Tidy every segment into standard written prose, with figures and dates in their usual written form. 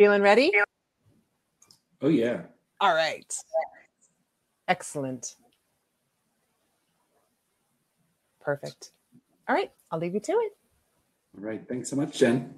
Feeling ready? Oh, yeah. All right. Excellent. Perfect. All right. I'll leave you to it. All right. Thanks so much, Jen.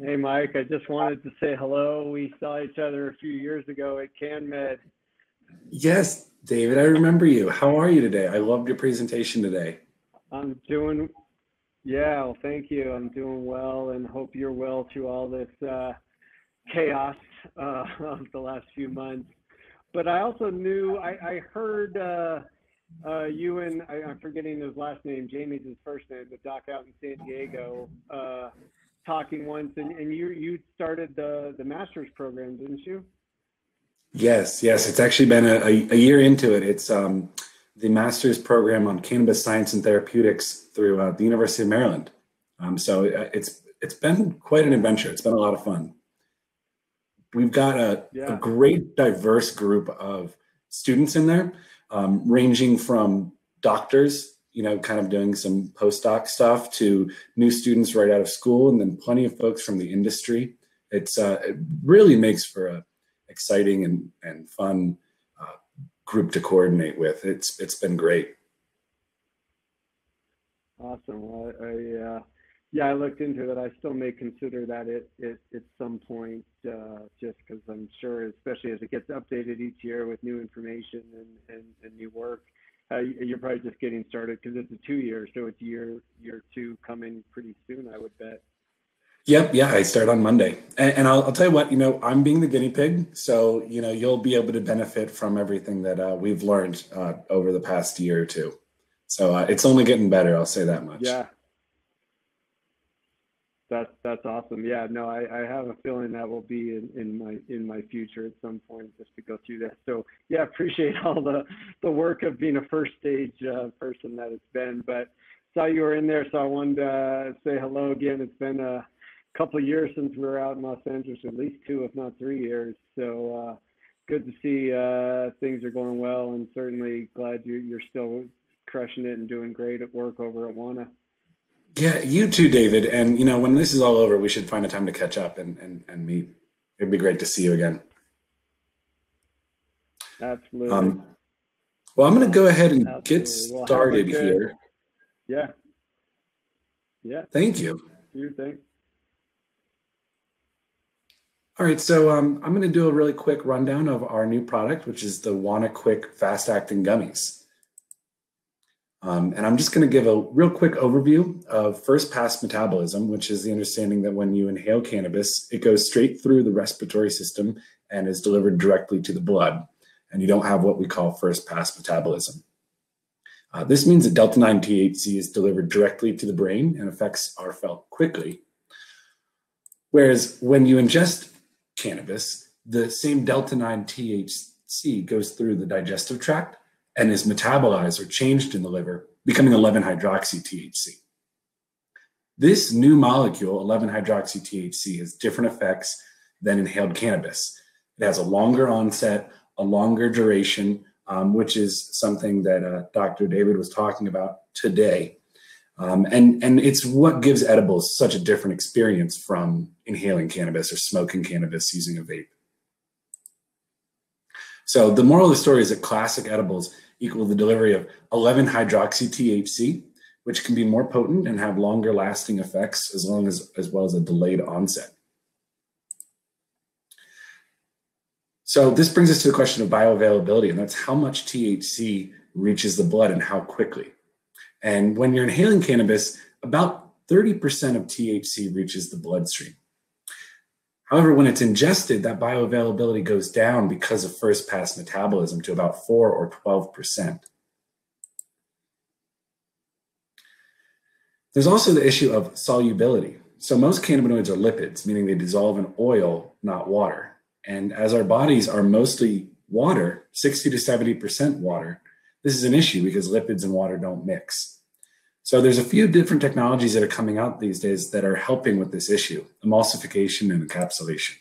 Hey, Mike, I just wanted to say hello. We saw each other a few years ago at CanMed. Yes, David, I remember you. How are you today? I loved your presentation today. I'm doing, yeah, well, thank you. I'm doing well and hope you're well through all this chaos of the last few months. But I also knew, I heard you and, I'm forgetting his last name, Jamie's his first name, the doc out in San Diego, talking once, and you started the master's program, didn't you? Yes, it's actually been a year into it. It's the master's program on cannabis science and therapeutics through the University of Maryland. So it's been quite an adventure. It's been a lot of fun. We've got a great diverse group of students in there, ranging from doctors, kind of doing some postdoc stuff, to new students right out of school, and then plenty of folks from the industry. It really makes for a exciting and fun group to coordinate with. It's been great. Awesome. Well, I looked into it. I still may consider that at some point, just because I'm sure, especially as it gets updated each year with new information and new work, you're probably just getting started because it's a 2 year, so it's year 2 coming pretty soon, I would bet. Yep. Yeah. I start on Monday, and I'll tell you what, I'm being the guinea pig. So, you'll be able to benefit from everything that we've learned over the past year or two. So it's only getting better. I'll say that much. Yeah. That's awesome. Yeah, no, I have a feeling that will be in my future at some point, just to go through that. So yeah, appreciate all the work of being a first stage person that it's been. But saw you were in there, so I wanted to say hello again. It's been a couple of years since we were out in Los Angeles, at least 2, if not 3 years. So good to see things are going well, and certainly glad you're still crushing it and doing great at work over at Wanna. Yeah, you too, David. And when this is all over, we should find a time to catch up and meet. It'd be great to see you again. Absolutely. Well, I'm going to go ahead and get started here. Yeah. Thank you. You think? All right, so I'm going to do a really quick rundown of our new product, which is the WannaQuick fast-acting gummies. And I'm just going to give a real quick overview of first pass metabolism, which is the understanding that when you inhale cannabis, it goes straight through the respiratory system and is delivered directly to the blood. And you don't have what we call first pass metabolism. This means that delta-9 THC is delivered directly to the brain and effects are felt quickly. Whereas when you ingest cannabis, the same delta-9 THC goes through the digestive tract and is metabolized or changed in the liver, becoming 11-hydroxy-THC. This new molecule, 11-hydroxy-THC, has different effects than inhaled cannabis. It has a longer onset, a longer duration, which is something that Dr. David was talking about today. And it's what gives edibles such a different experience from inhaling cannabis or smoking cannabis using a vape. So the moral of the story is that classic edibles equal the delivery of 11-hydroxy-THC, which can be more potent and have longer lasting effects as well as a delayed onset. So this brings us to the question of bioavailability, and that's how much THC reaches the blood and how quickly. And when you're inhaling cannabis, about 30% of THC reaches the bloodstream. However, when it's ingested, that bioavailability goes down because of first pass metabolism to about 4 or 12%. There's also the issue of solubility. So most cannabinoids are lipids, meaning they dissolve in oil, not water. And as our bodies are mostly water, 60 to 70% water, this is an issue because lipids and water don't mix. So there's a few different technologies that are coming out these days that are helping with this issue: emulsification and encapsulation.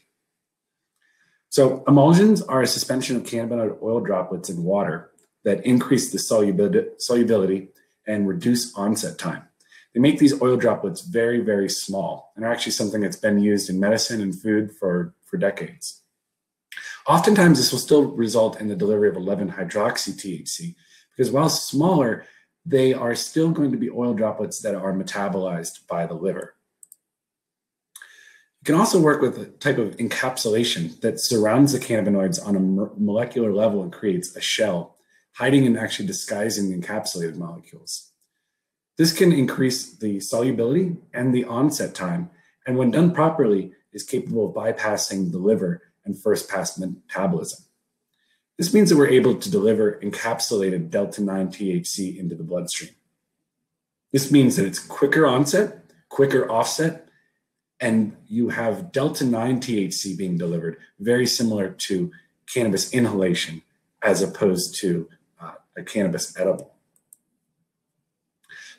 So emulsions are a suspension of cannabinoid oil droplets in water that increase the solubility and reduce onset time. They make these oil droplets very, very small and are actually something that's been used in medicine and food for decades. Oftentimes, this will still result in the delivery of 11-hydroxy-THC because while smaller, they are still going to be oil droplets that are metabolized by the liver. You can also work with a type of encapsulation that surrounds the cannabinoids on a molecular level and creates a shell, hiding and actually disguising the encapsulated molecules. This can increase the solubility and the onset time, and when done properly, is capable of bypassing the liver and first pass metabolism. This means that we're able to deliver encapsulated delta-9 THC into the bloodstream. This means that it's quicker onset, quicker offset, and you have delta-9 THC being delivered, very similar to cannabis inhalation as opposed to a cannabis edible.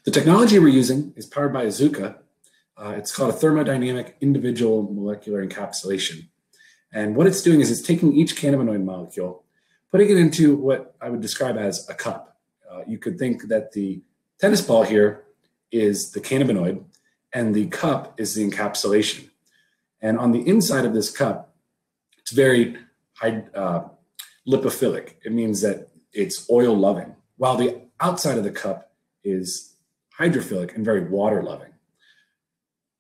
The technology we're using is powered by Azuka. It's called a thermodynamic individual molecular encapsulation. And what it's doing is it's taking each cannabinoid molecule, putting it into what I would describe as a cup. You could think that the tennis ball here is the cannabinoid and the cup is the encapsulation. And on the inside of this cup, it's very lipophilic. It means that it's oil loving, while the outside of the cup is hydrophilic and very water loving.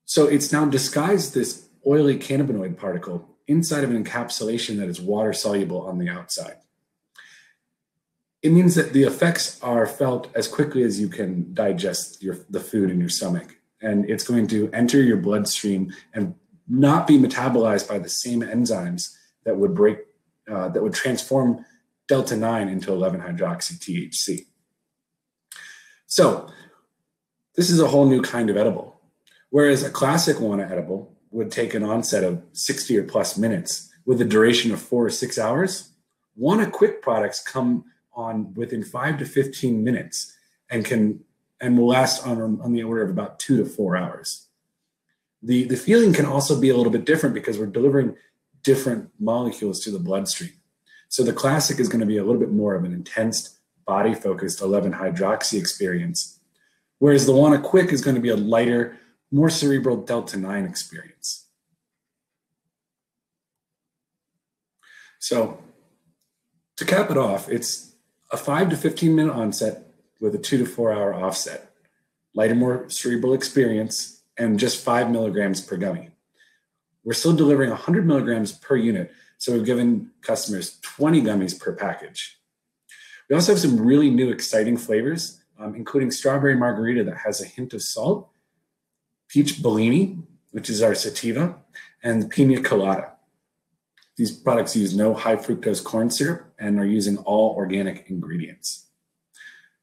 So it's now disguised this oily cannabinoid particle inside of an encapsulation that is water soluble on the outside. It means that the effects are felt as quickly as you can digest the food in your stomach. And it's going to enter your bloodstream and not be metabolized by the same enzymes that would transform delta-9 into 11-hydroxy-THC. So this is a whole new kind of edible. Whereas a classic Wanna edible would take an onset of 60 or plus minutes with a duration of 4 or 6 hours, WannaQuick products come on within 5 to 15 minutes and will last on the order of about 2 to 4 hours. The feeling can also be a little bit different because we're delivering different molecules to the bloodstream. So the classic is going to be a little bit more of an intense, body-focused 11-hydroxy experience, whereas the WannaQuick is going to be a lighter, more cerebral delta-9 experience. So to cap it off, it's a 5 to 15 minute onset with a 2 to 4 hour offset, lighter, more cerebral experience, and just 5 milligrams per gummy. We're still delivering 100 milligrams per unit, so we've given customers 20 gummies per package. We also have some really new exciting flavors including strawberry margarita that has a hint of salt, peach Bellini, which is our sativa, and pina colada. These products use no high fructose corn syrup and are using all organic ingredients.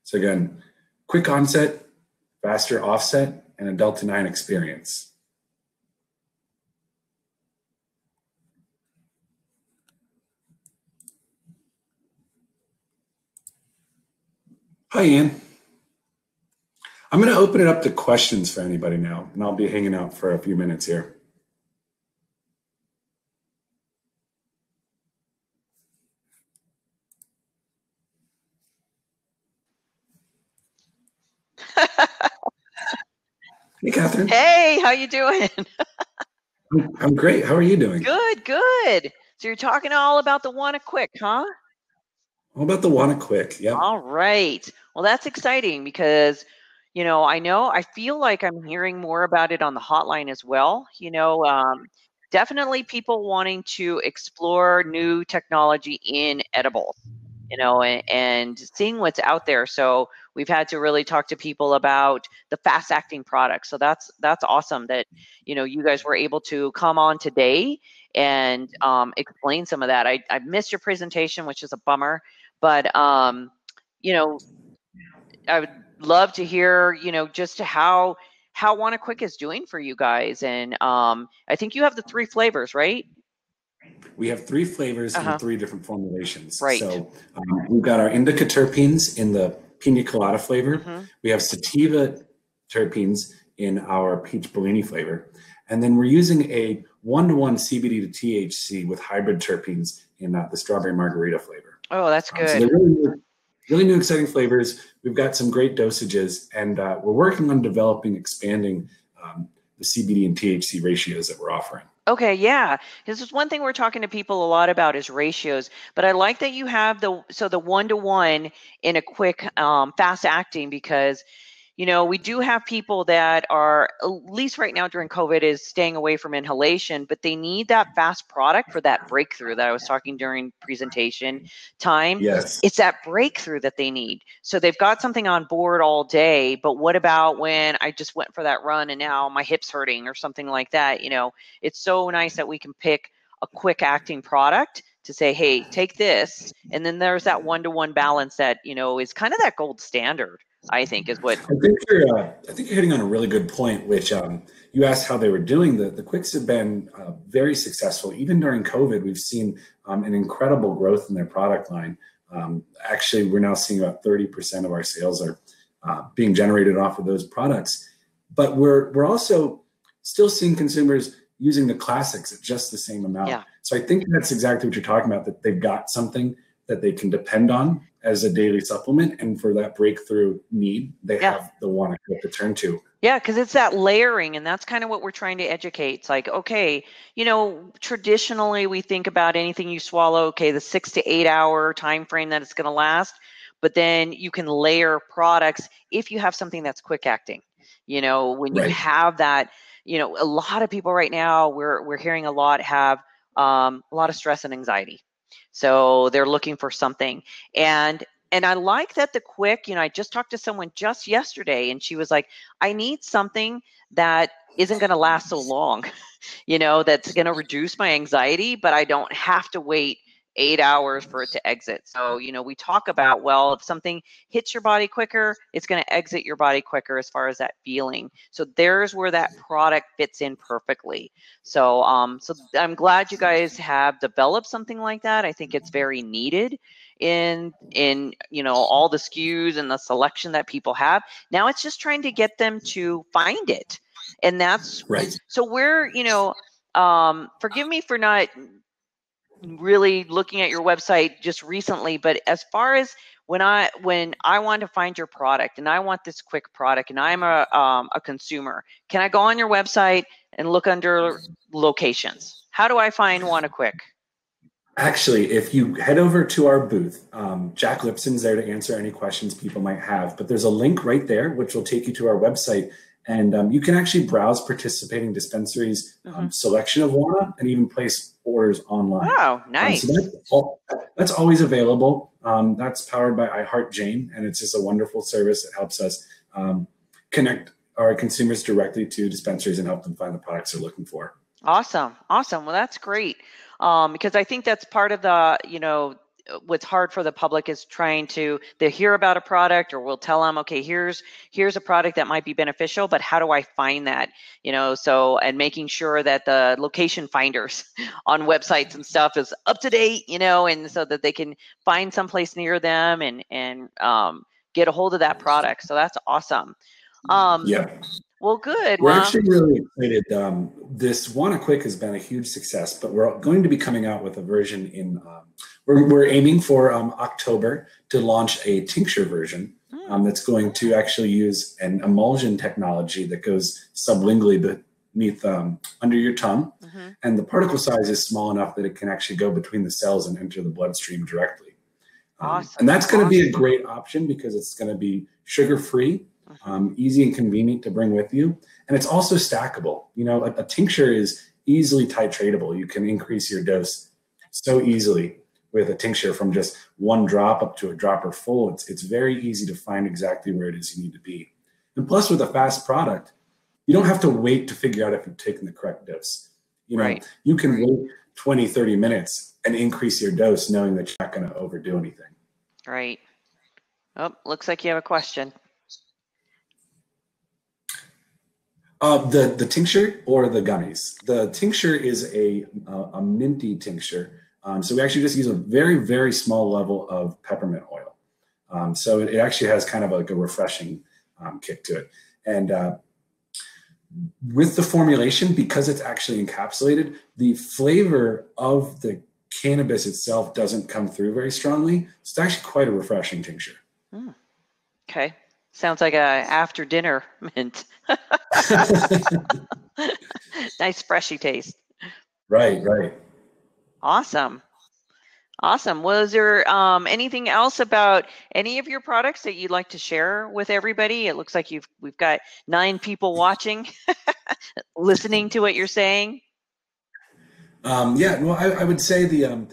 So again, quick onset, faster offset, and a Delta-9 experience. Hi, Ian. I'm going to open it up to questions for anybody now, and I'll be hanging out for a few minutes here. Hey, Catherine. Hey, how you doing? I'm great. How are you doing? Good, good. So you're talking all about the WannaQuick, huh? All about the WannaQuick. Yep. All right. Well, that's exciting because, I feel like I'm hearing more about it on the hotline as well. Definitely people wanting to explore new technology in edibles, and seeing what's out there. So we've had to really talk to people about the fast acting products. So that's awesome that, you guys were able to come on today and explain some of that. I missed your presentation, which is a bummer, but I would love to hear, just how WannaQuick is doing for you guys. And I think you have the 3 flavors, right? We have 3 flavors and 3 different formulations. Right. So we've got our indica terpenes in the pina colada flavor. We have sativa terpenes in our peach Bellini flavor. And then we're using a 1-to-1 CBD to THC with hybrid terpenes in the strawberry margarita flavor. Oh, that's good. So they're really new, exciting flavors. We've got some great dosages, and we're working on expanding the CBD and THC ratios that we're offering. Okay, yeah. This is one thing we're talking to people a lot about is ratios, but I like that you have the 1-to-1 in a quick, fast acting, because we do have people that are, at least right now during COVID, is staying away from inhalation, but they need that fast product for that breakthrough that I was talking during presentation time. Yes. It's that breakthrough that they need. So they've got something on board all day, but what about when I just went for that run and now my hip's hurting or something like that? It's so nice that we can pick a quick acting product to say, hey, take this. And then there's that 1-to-1 balance that, is kind of that gold standard, I think, is what. I think you're hitting on a really good point, which you asked how they were doing. The Quicks have been very successful. Even during COVID, we've seen an incredible growth in their product line. Actually, we're now seeing about 30% of our sales are being generated off of those products. But we're also still seeing consumers using the classics at just the same amount. Yeah. So I think that's exactly what you're talking about, that they've got something that they can depend on as a daily supplement. And for that breakthrough need, they have the WannaQuick to turn to. Yeah, because it's that layering, and that's kind of what we're trying to educate. It's like, okay, traditionally we think about anything you swallow, okay, the 6 to 8 hour time frame that it's going to last, but then you can layer products if you have something that's quick acting. When you have that, a lot of people right now, we're hearing a lot have a lot of stress and anxiety. So they're looking for something. And I like that the quick, I just talked to someone just yesterday, and she was like, I need something that isn't going to last so long, that's going to reduce my anxiety, but I don't have to wait 8 hours for it to exit. So, we talk about, well, if something hits your body quicker, it's going to exit your body quicker as far as that feeling. So there's where that product fits in perfectly. So, so I'm glad you guys have developed something like that. I think it's very needed in all the SKUs and the selection that people have. Now it's just trying to get them to find it. And that's right. So we're, forgive me for not really looking at your website just recently, but as far as when I want to find your product and I want this quick product and I'm a consumer, can I go on your website and look under locations? How do I find WannaQuick? Actually, if you head over to our booth, Jack Lipson's there to answer any questions people might have, but there's a link right there which will take you to our website. And you can actually browse participating dispensaries' selection of Wanna and even place orders online. Wow, nice. So that's always available. That's powered by iHeartJane, and it's just a wonderful service that helps us connect our consumers directly to dispensaries and help them find the products they're looking for. Awesome. Awesome. Well, that's great. Because I think that's part of the, what's hard for the public is they hear about a product, or we'll tell them, okay, here's a product that might be beneficial, but how do I find that? And making sure that the location finders on websites and stuff is up to date, and so that they can find someplace near them and get a hold of that product. So that's awesome. Yeah. Well, good. We're actually really excited. This WannaQuick has been a huge success, but we're going to be coming out with a version in, we're aiming for October to launch a tincture version that's going to actually use an emulsion technology that goes sublingually beneath, under your tongue. And the particle size is small enough that it can actually go between the cells and enter the bloodstream directly. Awesome. And that's going to be a great option because it's going to be sugar-free, easy and convenient to bring with you. And it's also stackable. A tincture is easily titratable. You can increase your dose so easily with a tincture from just one drop up to a dropper full. It's very easy to find exactly where it is you need to be. And plus, with a fast product, you don't have to wait to figure out if you've taken the correct dose. You can wait 20, 30 minutes and increase your dose knowing that you're not going to overdo anything. Right. Oh, looks like you have a question. The tincture or the gummies? The tincture is a minty tincture. So we actually just use a very, very small level of peppermint oil. So it actually has kind of like a refreshing kick to it. And with the formulation, because it's actually encapsulated, the flavor of the cannabis itself doesn't come through very strongly. It's actually quite a refreshing tincture. Okay. Sounds like a after dinner mint. Nice freshy taste. Right. Awesome. Was there anything else about any of your products that you'd like to share with everybody? It looks like we've got 9 people watching, listening to what you're saying. Yeah, well, I would say the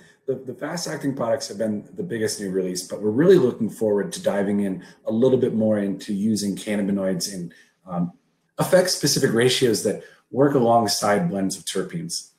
fast-acting products have been the biggest new release, but we're really looking forward to diving in a little bit more into using cannabinoids in effect-specific ratios that work alongside blends of terpenes.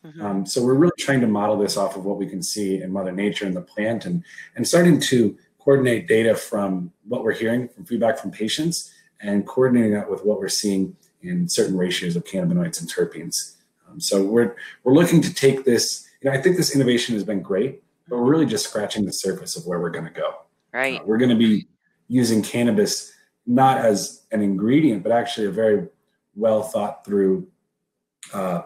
So we're really trying to model this off of what we can see in Mother Nature and the plant, and starting to coordinate data from what we're hearing from feedback from patients and coordinating that with what we're seeing in certain ratios of cannabinoids and terpenes. So we're looking to take this. I think this innovation has been great, but we're really just scratching the surface of where we're going to go. Right. We're going to be using cannabis not as an ingredient, but actually a very well thought through, a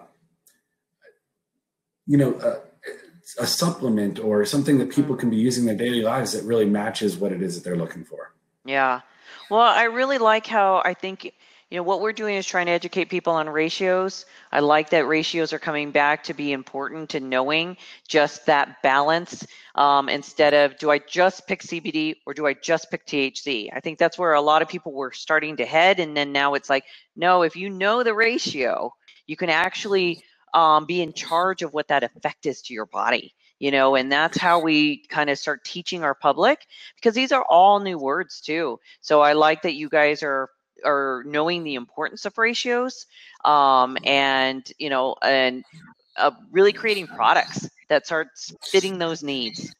supplement or something that people can be using in their daily lives that really matches what it is that they're looking for. Yeah. Well, I really like how I think, what we're doing is trying to educate people on ratios. I like that ratios are coming back to be important to knowing just that balance, instead of, do I just pick CBD or do I just pick THC? I think that's where a lot of people were starting to head. And then now it's like, no, if you know the ratio, you can actually be in charge of what that effect is to your body. And that's how we kind of start teaching our public, because these are all new words too. So I like that you guys are knowing the importance of ratios, and really creating products that starts fitting those needs.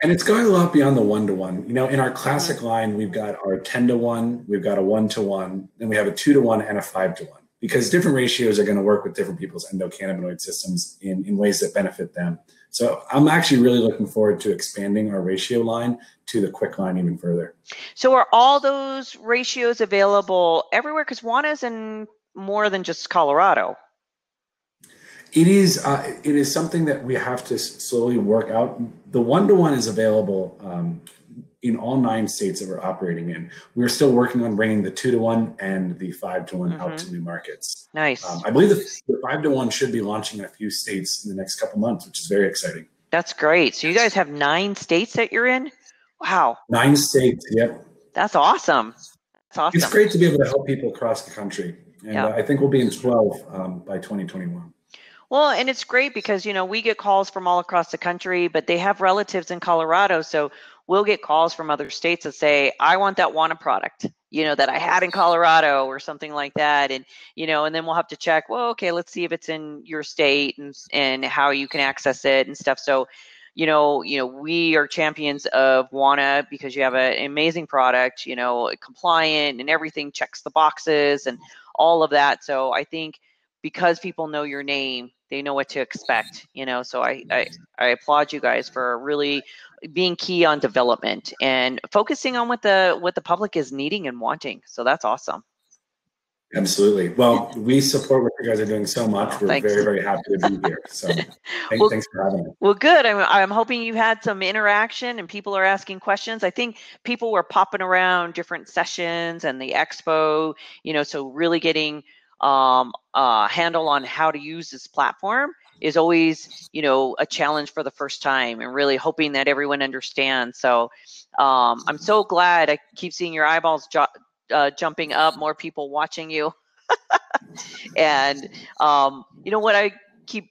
And it's going a lot beyond the 1-to-1. In our classic line, we've got our 10-to-1, we've got a 1-to-1, and we have a 2-to-1 and a 5-to-1, because different ratios are going to work with different people's endocannabinoid systems in ways that benefit them. So I'm actually really looking forward to expanding our ratio line to the quick line even further. So are all those ratios available everywhere? Because Wanna's in more than just Colorado. It is something that we have to slowly work out. The 1-to-1 is available in all 9 states that we're operating in. We're still working on bringing the 2-to-1 and the 5-to-1 out to new markets. Nice. I believe the 5-to-1 should be launching in a few states in the next couple months, which is very exciting. That's great. So you guys have 9 states that you're in? Wow. 9 states, yep. That's awesome. It's great to be able to help people across the country. And I think we'll be in 12 by 2021. Well, and it's great because, we get calls from all across the country, but they have relatives in Colorado. So we'll get calls from other states that say, I want that Wanna product, that I had in Colorado or something like that. And, and then we'll have to check, well, okay, let's see if it's in your state and how you can access it and stuff. So, we are champions of Wanna because you have an amazing product, compliant and everything checks the boxes and all of that. So I think because people know your name, they know what to expect, so I applaud you guys for really being key on development and focusing on what the public is needing and wanting. So that's awesome. Absolutely. Well, we support what you guys are doing so much. We're thanks. very, very happy to be here. So thanks for having me. Well, good. I'm hoping you had some interaction and people are asking questions. I think people were popping around different sessions and the expo, so really getting a handle on how to use this platform is always, a challenge for the first time, and really hoping that everyone understands. So I'm so glad I keep seeing your eyeballs jumping up, more people watching you. And what I keep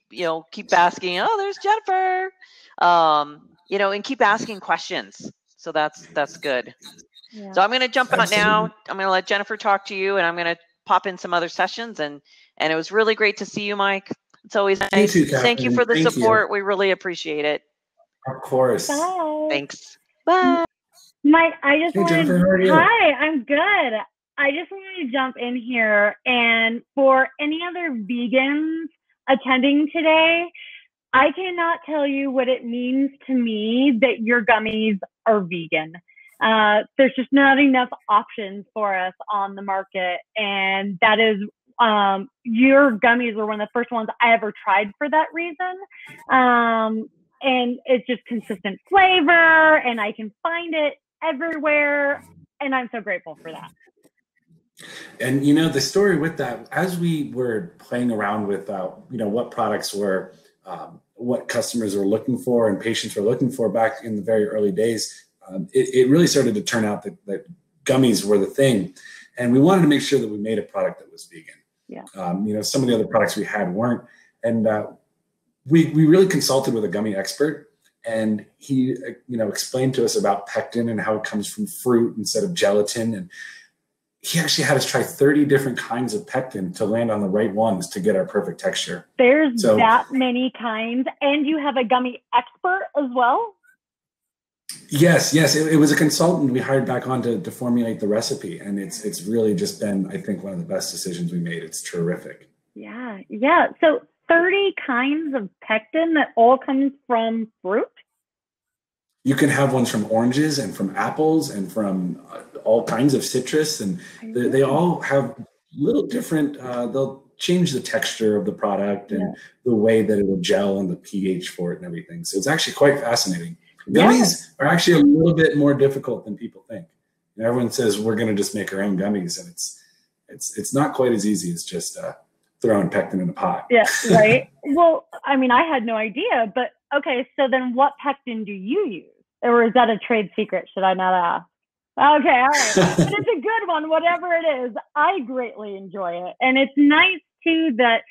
asking, oh, there's Jennifer, and keep asking questions. So that's good. Yeah. So I'm going to jump out now. I'm going to let Jennifer talk to you, and I'm going to pop in some other sessions. And it was really great to see you, Mike. It's always nice. You too, Catherine. Thank you for the support. We really appreciate it. Of course. Bye. Thanks. Bye. Mike, I just wanted. Jennifer, how are you? Hi, I'm good. I just wanted to jump in here, and for any other vegans attending today, I cannot tell you what it means to me that your gummies are vegan. There's just not enough options for us on the market, and that is your gummies were one of the first ones I ever tried for that reason. And it's just consistent flavor, and I can find it everywhere, and I'm so grateful for that. And the story with that, as we were playing around with what products were, what customers were looking for and patients were looking for back in the very early days, it really started to turn out that gummies were the thing, and we wanted to make sure that we made a product that was vegan. Yeah. Some of the other products we had weren't, and we really consulted with a gummy expert, and he explained to us about pectin and how it comes from fruit instead of gelatin, and he actually had us try 30 different kinds of pectin to land on the right ones to get our perfect texture. There's that many kinds, and you have a gummy expert as well? Yes. It was a consultant we hired back on to formulate the recipe, and it's really just been, I think, one of the best decisions we made. It's terrific. Yeah. So 30 kinds of pectin that all comes from fruit? You can have ones from oranges and from apples and from all kinds of citrus, and they all have little different, they'll change the texture of the product and the way that it will gel and the pH for it and everything. So it's actually quite fascinating. Gummies are actually a little bit more difficult than people think. Everyone says we're going to just make our own gummies, and it's not quite as easy as just throwing pectin in a pot. Yeah, right. Well, I mean, I had no idea, but okay, so then what pectin do you use? Or is that a trade secret? Should I not ask? Okay, all right. But it's a good one, whatever it is. I greatly enjoy it. And it's nice, too, that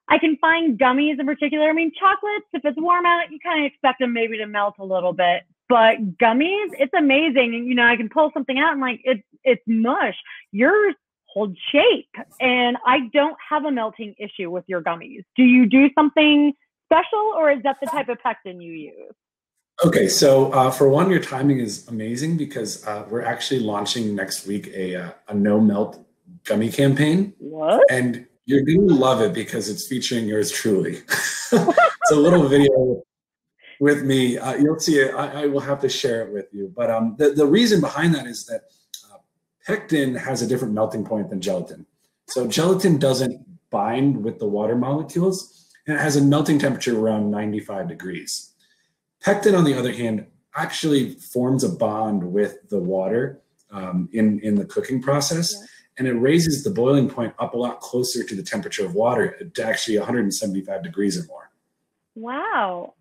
I can find gummies in particular. I mean, chocolates, if it's warm out, you kind of expect them maybe to melt a little bit. But gummies, it's amazing. And, I can pull something out and, like, it's mush. Yours hold shape, and I don't have a melting issue with your gummies. Do you do something special, or is that the type of pectin you use? Okay, so for one, your timing is amazing because we're actually launching next week a no melt gummy campaign. What? And you're going to love it because it's featuring yours truly. It's a little video with me. You'll see it. I will have to share it with you. But the reason behind that is that pectin has a different melting point than gelatin. So gelatin doesn't bind with the water molecules, and it has a melting temperature around 95 degrees. Pectin, on the other hand, actually forms a bond with the water in the cooking process, and it raises the boiling point up a lot closer to the temperature of water, to actually 175 degrees or more. Wow.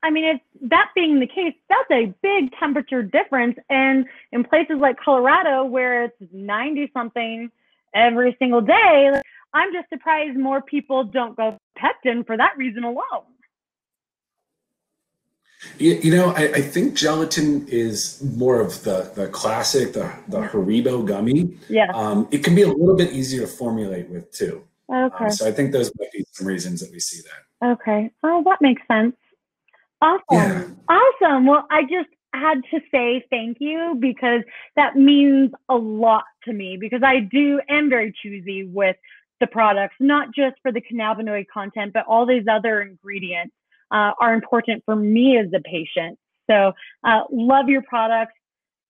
I mean, that being the case, that's a big temperature difference. And in places like Colorado, where it's 90-something every single day, I'm just surprised more people don't go pectin for that reason alone. I think gelatin is more of the classic, the Haribo gummy. Yeah. It can be a little bit easier to formulate with too. Okay. So I think those might be some reasons that we see that. Okay. Oh, that makes sense. Awesome. Yeah. Awesome. Well, I just had to say thank you because that means a lot to me because I am very choosy with the products, not just for the cannabinoid content, but all these other ingredients are important for me as a patient. So love your products,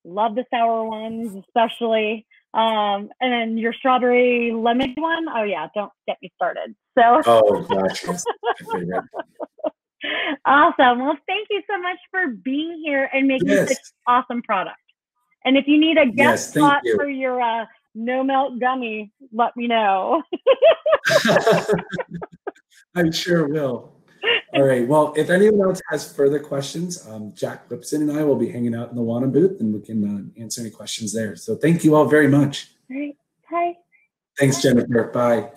love the sour ones, especially. And then your strawberry lemon one, oh yeah, don't get me started. So Oh gosh, yes, my favorite. Awesome. Well, thank you so much for being here and making such awesome product. And if you need a guest spot for your no melt gummy, let me know. I sure will. All right. Well, if anyone else has further questions, Jack Lipson and I will be hanging out in the Wanna booth and we can answer any questions there. So thank you all very much. All right. Bye. Thanks, Jennifer. Bye.